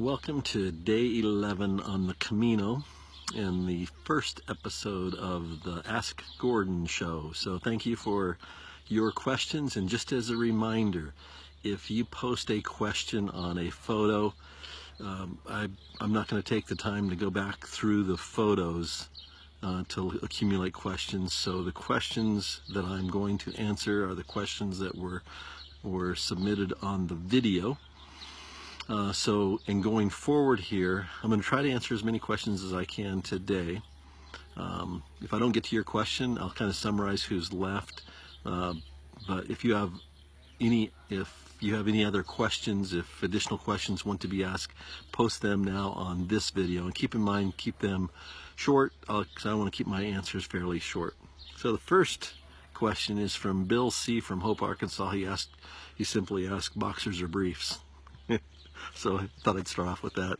Welcome to day 11 on the Camino and the first episode of the Ask Gordon show. So thank you for your questions, and just as a reminder, if you post a question on a photo, I'm not going to take the time to go back through the photos to accumulate questions. So the questions that I'm going to answer are the questions that were submitted on the video. So in going forward here, I'm going to try to answer as many questions as I can today. If I don't get to your question, I'll kind of summarize who's left. But if you have any other questions, if additional questions want to be asked, post them now on this video. And keep in mind, keep them short, because I want to keep my answers fairly short. So the first question is from Bill C. from Hope, Arkansas. He simply asked, boxers or briefs? So I thought I'd start off with that.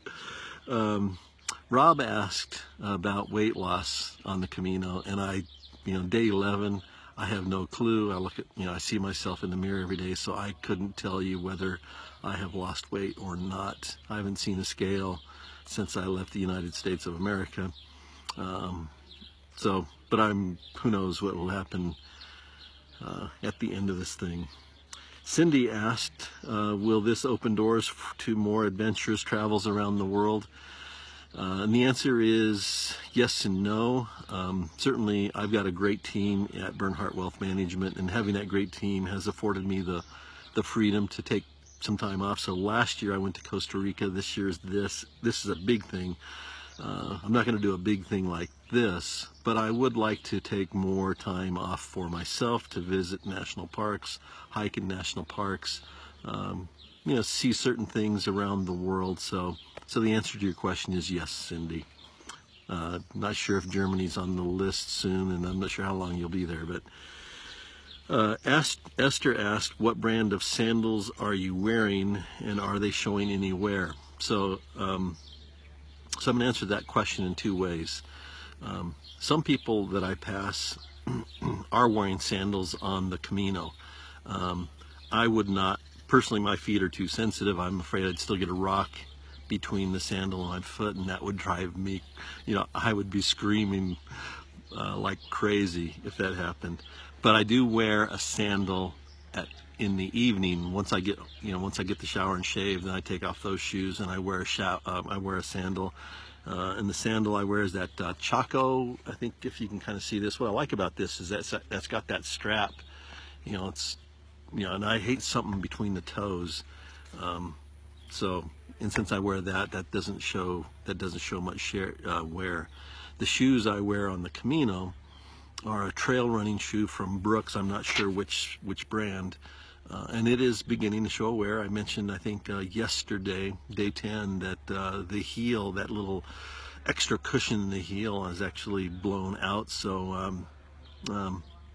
Rob asked about weight loss on the Camino, and day 11, I have no clue. I look at, I see myself in the mirror every day, so I couldn't tell you whether I have lost weight or not. I haven't seen a scale since I left the United States of America. But who knows what will happen at the end of this thing. Cindy asked, will this open doors to more adventurous travels around the world? And the answer is yes and no. Certainly, I've got a great team at Bernhardt Wealth Management, and having that great team has afforded me the freedom to take some time off. So last year I went to Costa Rica. This year's this is a big thing. I'm not going to do a big thing like this, but I would like to take more time off for myself to visit national parks, hike in national parks, see certain things around the world. So the answer to your question is yes, Cindy. Not sure if Germany's on the list soon, and I'm not sure how long you'll be there, but Esther asked, what brand of sandals are you wearing, and are they showing any wear? So I'm going to answer that question in two ways. Some people that I pass are wearing sandals on the Camino. I would not, personally, my feet are too sensitive. I'm afraid I'd still get a rock between the sandal and my foot, and that would drive me, I would be screaming like crazy if that happened. But I do wear a sandal in the evening. Once I get the shower and shave, then I take off those shoes and I wear a sandal. And the sandal I wear is that Chaco. I think if you can kind of see this, what I like about this is that's got that strap. And I hate something between the toes. And since I wear that doesn't show much wear. The shoes I wear on the Camino are a trail running shoe from Brooks. I'm not sure which brand. And it is beginning to show wear. I mentioned, I think, yesterday, day 10, that the heel, that little extra cushion in the heel, is actually blown out. So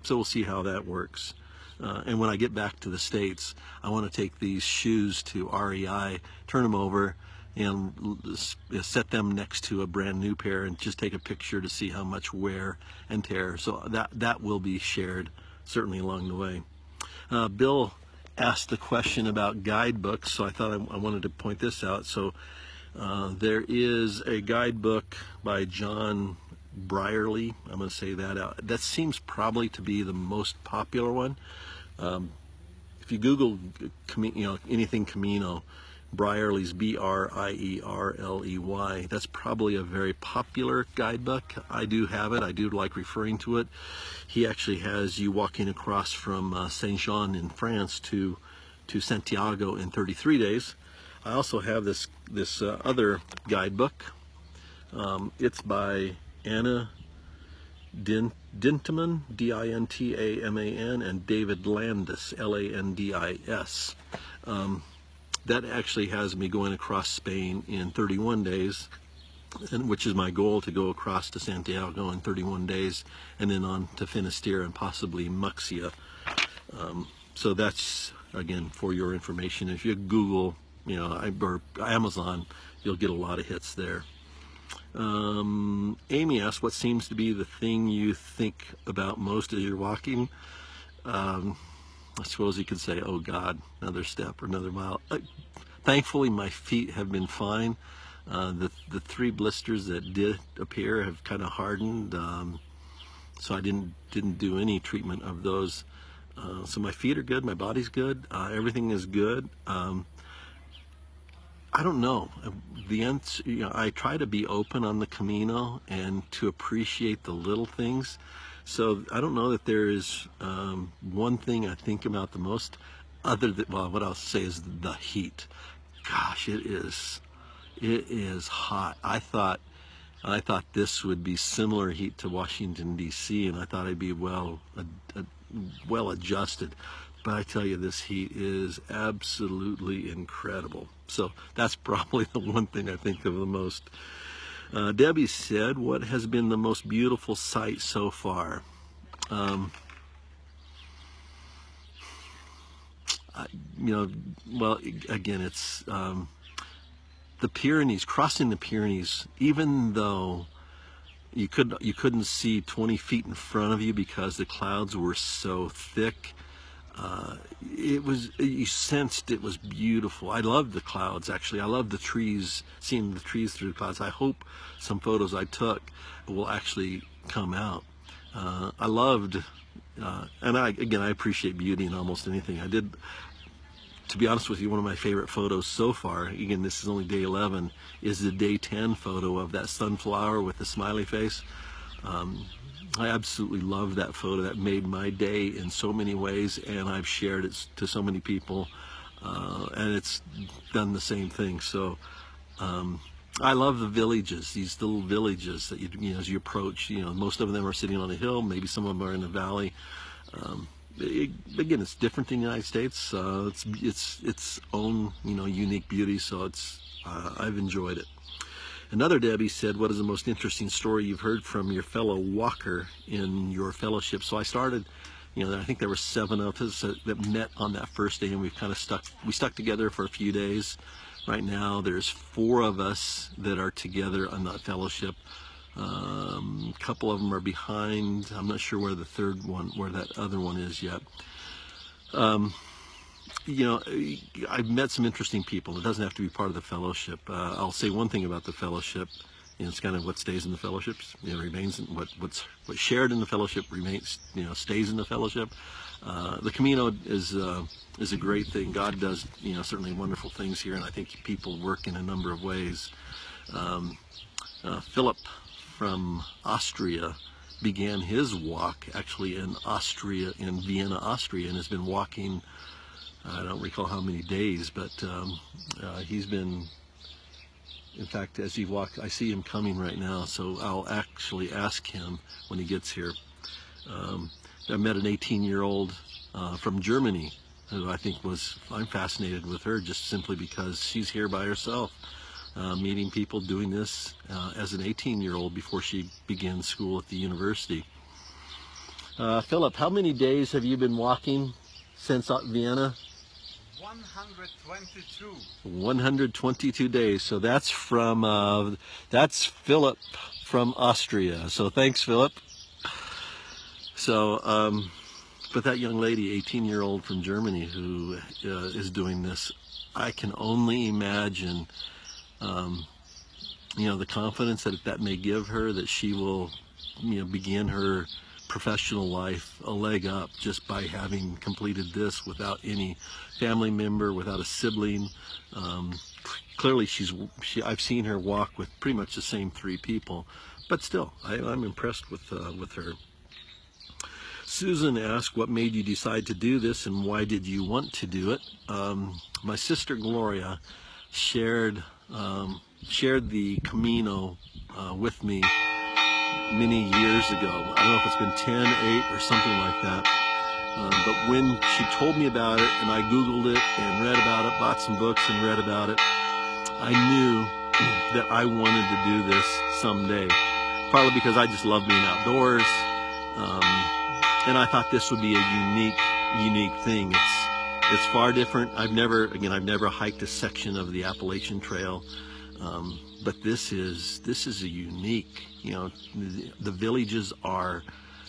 we'll see how that works. And when I get back to the States, I want to take these shoes to REI, turn them over, and set them next to a brand new pair and just take a picture to see how much wear and tear. So that will be shared certainly along the way. Bill asked the question about guidebooks, so I thought I wanted to point this out. So there is a guidebook by John Brierley. I'm going to say that out. That seems probably to be the most popular one. If you Google anything Camino, Brierley's Brierley, that's probably a very popular guidebook. I do have it. I do like referring to it. He actually has you walking across from Saint-Jean in France to Santiago in 33 days. I also have this other guidebook. It's by Anna Dintaman, D-I-N-T-A-M-A-N, and David Landis, L-A-N-D-I-S. That actually has me going across Spain in 31 days, which is my goal, to go across to Santiago in 31 days, and then on to Finisterre and possibly Muxia. So that's, again, for your information. If you Google, or Amazon, you'll get a lot of hits there. Amy asked, what seems to be the thing you think about most as you're walking? I suppose you could say, oh God, another step or another mile. Thankfully, my feet have been fine. The 3 blisters that did appear have kind of hardened, so I didn't do any treatment of those. So my feet are good, my body's good, everything is good. I don't know. I try to be open on the Camino and to appreciate the little things. So I don't know that there is one thing I think about the most, other than, well, what I'll say is the heat. Gosh, it is hot. I thought this would be similar heat to Washington, D.C., and I thought I'd be well adjusted. But I tell you, this heat is absolutely incredible. So that's probably the one thing I think of the most. Debbie said, what has been the most beautiful sight so far? Well, again, it's the Pyrenees, crossing the Pyrenees, even though you couldn't see 20 feet in front of you because the clouds were so thick. You sensed it was beautiful. I loved the clouds, actually. I loved the trees, seeing the trees through the clouds. I hope some photos I took will actually come out. I loved, and I appreciate beauty in almost anything. I did, to be honest with you, one of my favorite photos so far, again, this is only day 11, is the day 10 photo of that sunflower with the smiley face. I absolutely love that photo. That made my day in so many ways, and I've shared it to so many people, and it's done the same thing. So I love the villages, these little villages that as you approach, most of them are sitting on a hill, maybe some of them are in a valley. Again, it's different than the United States. It's its own, unique beauty. So I've enjoyed it. Another Debbie said, what is the most interesting story you've heard from your fellow walker in your fellowship? So I started, I think there were 7 of us that met on that first day, and we stuck together for a few days. Right now, there's 4 of us that are together on that fellowship. A couple of them are behind. I'm not sure where that other one is yet. I've met some interesting people. It doesn't have to be part of the fellowship. I'll say one thing about the fellowship. It's kind of what stays in the fellowships. Remains in what's shared in the fellowship remains. Stays in the fellowship. The Camino is a great thing. God does certainly wonderful things here, and I think people work in a number of ways. Philip from Austria began his walk actually in Austria, in Vienna, Austria, and has been walking. I don't recall how many days, but he's been, in fact, as he walks, I see him coming right now, so I'll actually ask him when he gets here. I met an 18-year-old from Germany who I think I'm fascinated with her just simply because she's here by herself, meeting people, doing this as an 18-year-old before she begins school at the university. Philip, how many days have you been walking since Vienna? 122. 122 days. So that's that's Philip from Austria. So thanks, Philip. So, but that young lady, 18-year-old from Germany, who is doing this, I can only imagine, the confidence that may give her, that she will, begin her professional life a leg up just by having completed this without any family member, without a sibling. Clearly, I've seen her walk with pretty much the same 3 people, but still, I'm impressed with her. Susan asked, what made you decide to do this and why did you want to do it? My sister Gloria shared the Camino with me many years ago. I don't know if it's been 10, 8, or something like that. But when she told me about it and I Googled it and read about it, bought some books and read about it, I knew that I wanted to do this someday. Partly because I just love being outdoors. And I thought this would be a unique thing. It's far different. I've never hiked a section of the Appalachian Trail, but this is a unique. The villages are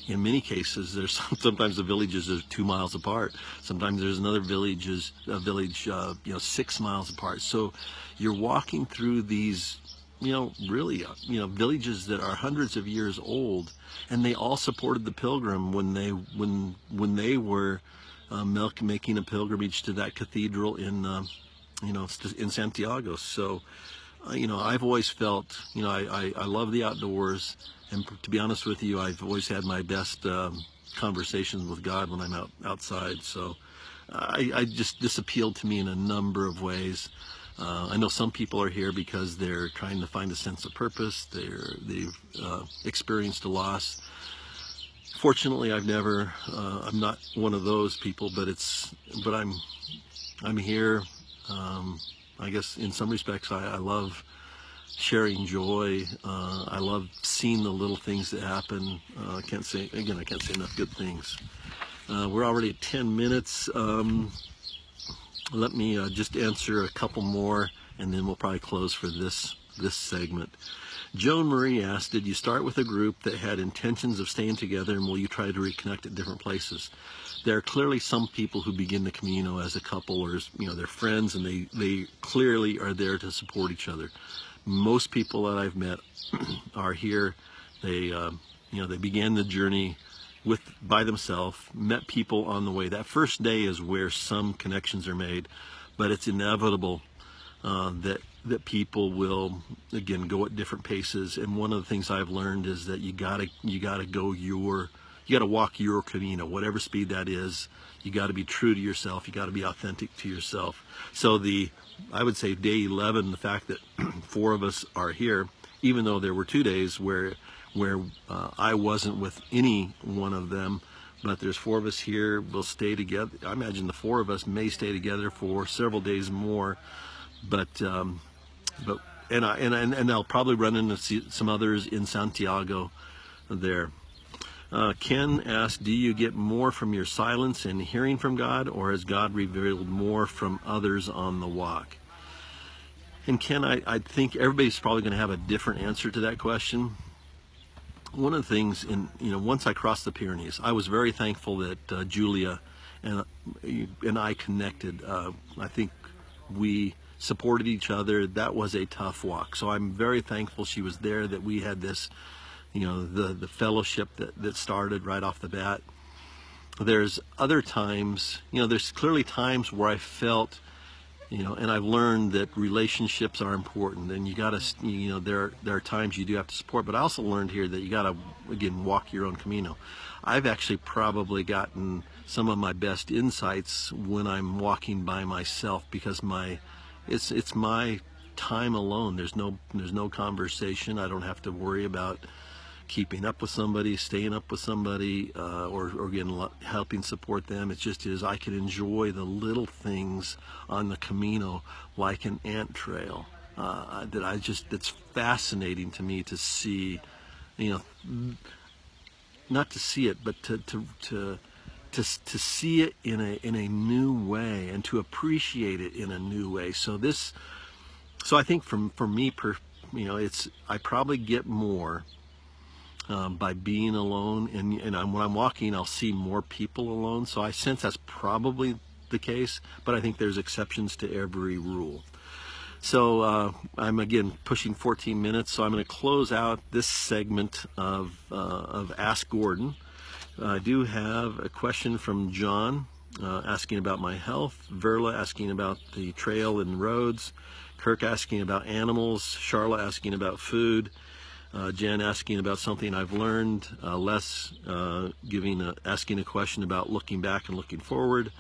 in many cases, there's sometimes the villages are 2 miles apart. Sometimes there's another village, 6 miles apart. So you're walking through these, really, villages that are hundreds of years old, and they all supported the pilgrim when they were making a pilgrimage to that cathedral in Santiago. So I've always felt, I love the outdoors, and to be honest with you, I've always had my best conversations with God when I'm outside. So this appealed to me in a number of ways. I know some people are here because they're trying to find a sense of purpose. They've experienced a loss. Fortunately, I'm not one of those people, but I'm here. I guess in some respects, I love sharing joy. I love seeing the little things that happen. I can't say enough good things. We're already at 10 minutes. Let me just answer a couple more, and then we'll probably close for this segment. Joan Marie asked, did you start with a group that had intentions of staying together, and will you try to reconnect at different places? There are clearly some people who begin the Camino as a couple, or they're friends, and they clearly are there to support each other. Most people that I've met are here. They began the journey by themselves, met people on the way. That first day is where some connections are made, but it's inevitable that people will, again, go at different paces. And one of the things I've learned is that you gotta walk your Camino, whatever speed that is. You gotta be true to yourself. You gotta be authentic to yourself. So I would say day 11, the fact that 4 of us are here, even though there were 2 days where I wasn't with any one of them, but there's 4 of us here. We'll stay together. I imagine the 4 of us may stay together for several days more, and I'll probably run into some others in Santiago there. Ken asked, do you get more from your silence and hearing from God, or has God revealed more from others on the walk? And Ken, I think everybody's probably going to have a different answer to that question. One of the things, once I crossed the Pyrenees, I was very thankful that Julia and I connected. I think we supported each other. That was a tough walk. So I'm very thankful she was there, that we had this, the fellowship that started right off the bat. There's other times, there's clearly times where I felt, and I've learned that relationships are important, and you gotta, there are times you do have to support, but I also learned here that you gotta, again, walk your own Camino. I've actually probably gotten some of my best insights when I'm walking by myself, because it's my time alone. There's no conversation. I don't have to worry about keeping up with somebody, staying up with somebody, or again, helping support them. It just is, I can enjoy the little things on the Camino, like an ant trail, that's fascinating to me to see, not to see it, but to see it in a new way, and to appreciate it in a new way. So I think for me, I probably get more by being alone, and when I'm walking, I'll see more people alone. So I sense that's probably the case, but I think there's exceptions to every rule. So I'm again pushing 14 minutes, so I'm going to close out this segment of Ask Gordon. I do have a question from John asking about my health, Verla asking about the trail and roads, Kirk asking about animals, Sharla asking about food, Jen asking about something I've learned, Les asking a question about looking back and looking forward.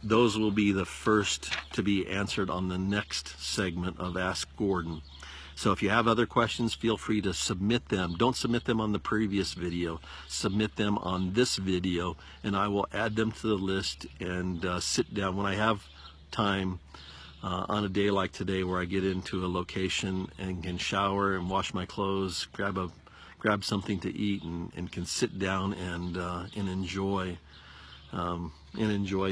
Those will be the first to be answered on the next segment of Ask Gordon. So if you have other questions, feel free to submit them. Don't submit them on the previous video. Submit them on this video, and I will add them to the list and sit down when I have time on a day like today, where I get into a location and can shower and wash my clothes, grab something to eat, and can sit down and enjoy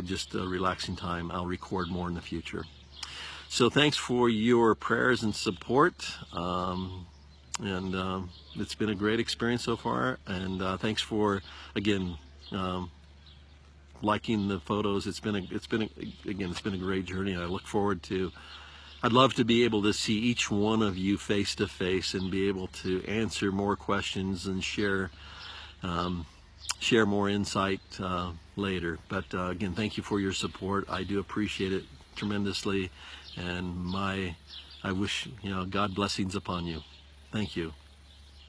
just a relaxing time. I'll record more in the future. So thanks for your prayers and support. And it's been a great experience so far. And thanks for, again, liking the photos. It's been a great journey. I look forward to. I'd love to be able to see each one of you face to face and be able to answer more questions and share more insight later. But again, thank you for your support. I do appreciate it tremendously, and I wish God blessings upon you. Thank you.